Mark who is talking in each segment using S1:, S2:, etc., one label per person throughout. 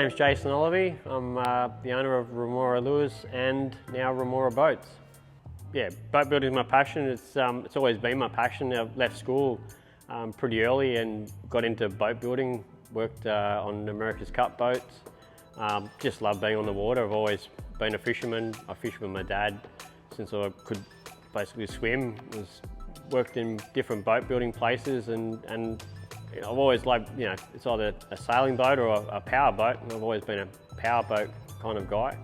S1: name's Jason Olivey. I'm the owner of Remora Lures and now Remora Boats. Yeah, boat building is my passion. It's always been my passion. I left school pretty early and got into boat building. Worked on America's Cup boats. Just love being on the water. I've always been a fisherman. I fished with my dad since I could basically swim. Worked in different boat building places and I've always liked, it's either a sailing boat or a power boat, and I've always been a power boat kind of guy.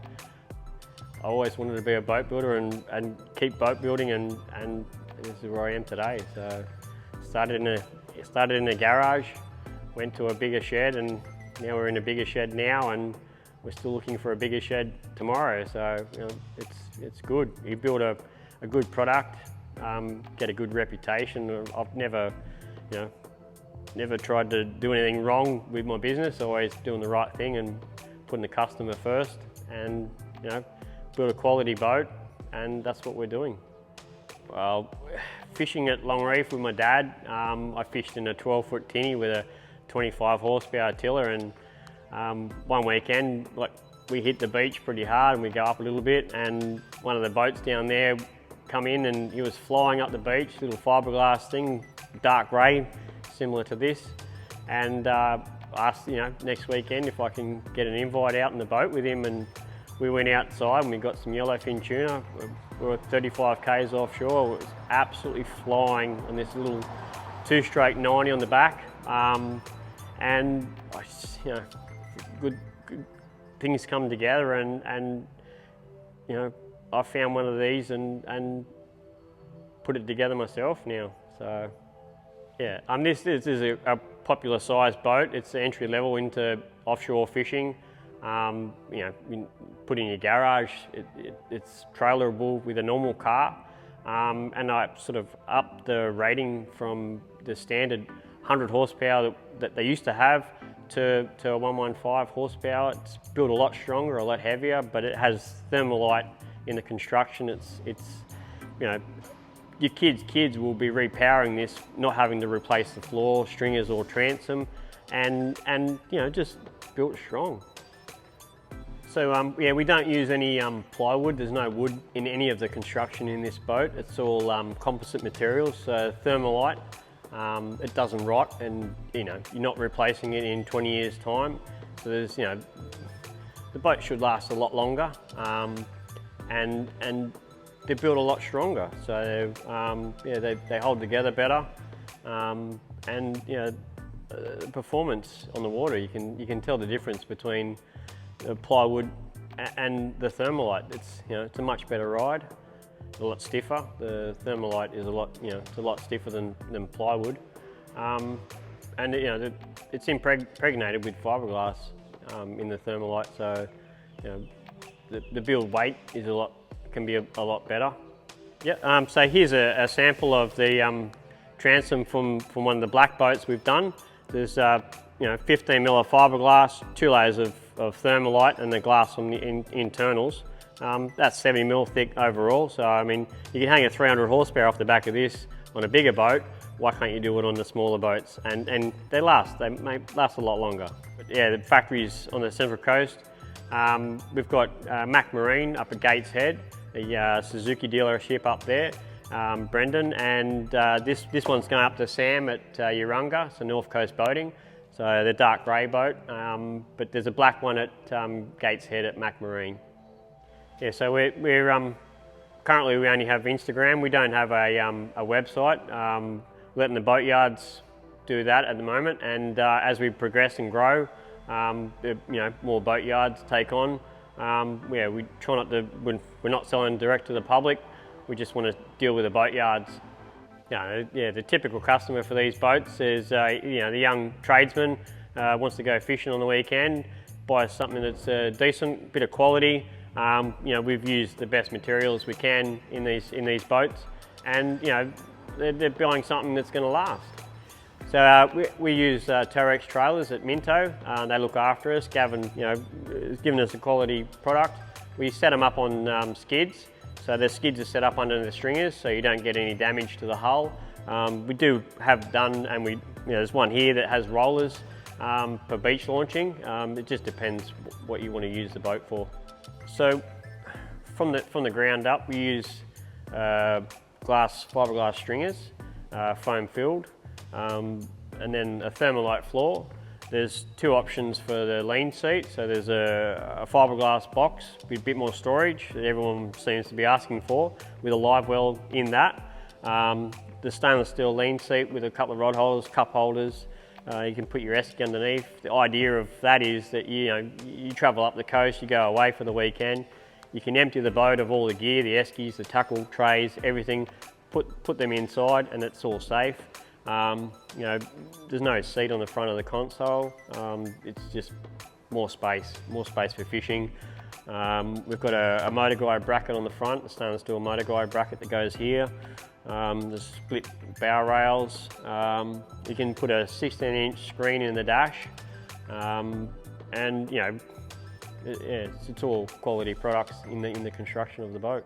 S1: I always wanted to be a boat builder and keep boat building, and this is where I am today. So started in a garage, went to a bigger shed, and now we're in a bigger shed now, and we're still looking for a bigger shed tomorrow. So it's good. You build a good product, get a good reputation. I've never tried to do anything wrong with my business. Always doing the right thing and putting the customer first, and build a quality boat, and that's what we're doing. Well, fishing at Long Reef with my dad, I fished in a 12-foot tinny with a 25 horsepower tiller, and one weekend, we hit the beach pretty hard and we go up a little bit, and one of the boats down there come in and he was flying up the beach, little fiberglass thing, dark grey, similar to this, and asked next weekend if I can get an invite out in the boat with him, and we went outside and we got some yellowfin tuna. We were 35 k's offshore. It was absolutely flying on this little 2-stroke 90 on the back, and good things come together, and I found one of these and put it together myself now. So. Yeah, this is a popular size boat. It's the entry level into offshore fishing. You put in your garage. It's trailerable with a normal car, and I sort of upped the rating from the standard 100 horsepower that they used to have to a 115 horsepower. It's built a lot stronger, a lot heavier, but it has thermalite in the construction. It's your kids will be repowering this, not having to replace the floor, stringers or transom, and just built strong. So we don't use any plywood. There's no wood in any of the construction in this boat. It's all composite materials, so thermalite. It doesn't rot, and you're not replacing it in 20 years time. So there's the boat should last a lot longer, and they're built a lot stronger, so they hold together better, and the performance on the water, you can tell the difference between the plywood and the thermalite. It's a much better ride, a lot stiffer. The thermalite is a lot stiffer than plywood, and it's impregnated with fiberglass in the thermalite, so the build weight is can be a lot better. Yeah. So here's a sample of the transom from one of the black boats we've done. There's 15 mil of fiberglass, 2 layers of thermalite, and the glass on the internals. That's 70 mil thick overall. So you can hang a 300 horsepower off the back of this on a bigger boat. Why can't you do it on the smaller boats? And they may last a lot longer. But yeah, the factory's on the Central Coast. We've got Mac Marine up at Gateshead Head, the Suzuki dealership up there, Brendan, and this one's going up to Sam at Urunga, so North Coast Boating, so the dark grey boat, but there's a black one at Gateshead Head at Mac Marine. Yeah, so we're currently we only have Instagram. We don't have a website. Letting the boatyards do that at the moment, and as we progress and grow, more boatyards take on. We try not to. We're not selling direct to the public. We just want to deal with the boatyards. The typical customer for these boats is the young tradesman wants to go fishing on the weekend, buy something that's a decent bit of quality. We've used the best materials we can in these boats, and they're buying something that's going to last. So we use Terex trailers at Minto. They look after us. Gavin, has given us a quality product. We set them up on skids. So the skids are set up under the stringers, so you don't get any damage to the hull. We do have done, and there's one here that has rollers for beach launching. It just depends what you want to use the boat for. So from the ground up, we use fiberglass stringers, foam filled, and then a thermalite floor. There's two options for the lean seat. So there's a fiberglass box with a bit more storage that everyone seems to be asking for, with a live well in that. The stainless steel lean seat with a couple of rod holders, cup holders. You can put your esky underneath. The idea of that is that you travel up the coast, you go away for the weekend. You can empty the boat of all the gear, the eskies, the tackle, trays, everything. Put them inside, and it's all safe. There's no seat on the front of the console. It's just more space for fishing. We've got a motor guide bracket on the front, a stainless steel motor guide bracket that goes here. There's split bow rails. You can put a 16-inch screen in the dash, and it's all quality products in the construction of the boat.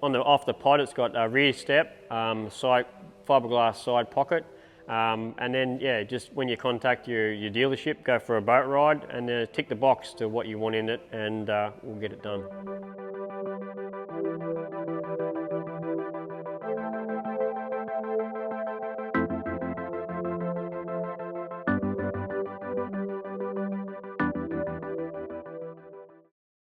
S1: Off the pod, it's got a rear step, fiberglass side pocket, and then just when you contact your dealership, go for a boat ride and tick the box to what you want in it, and we'll get it done.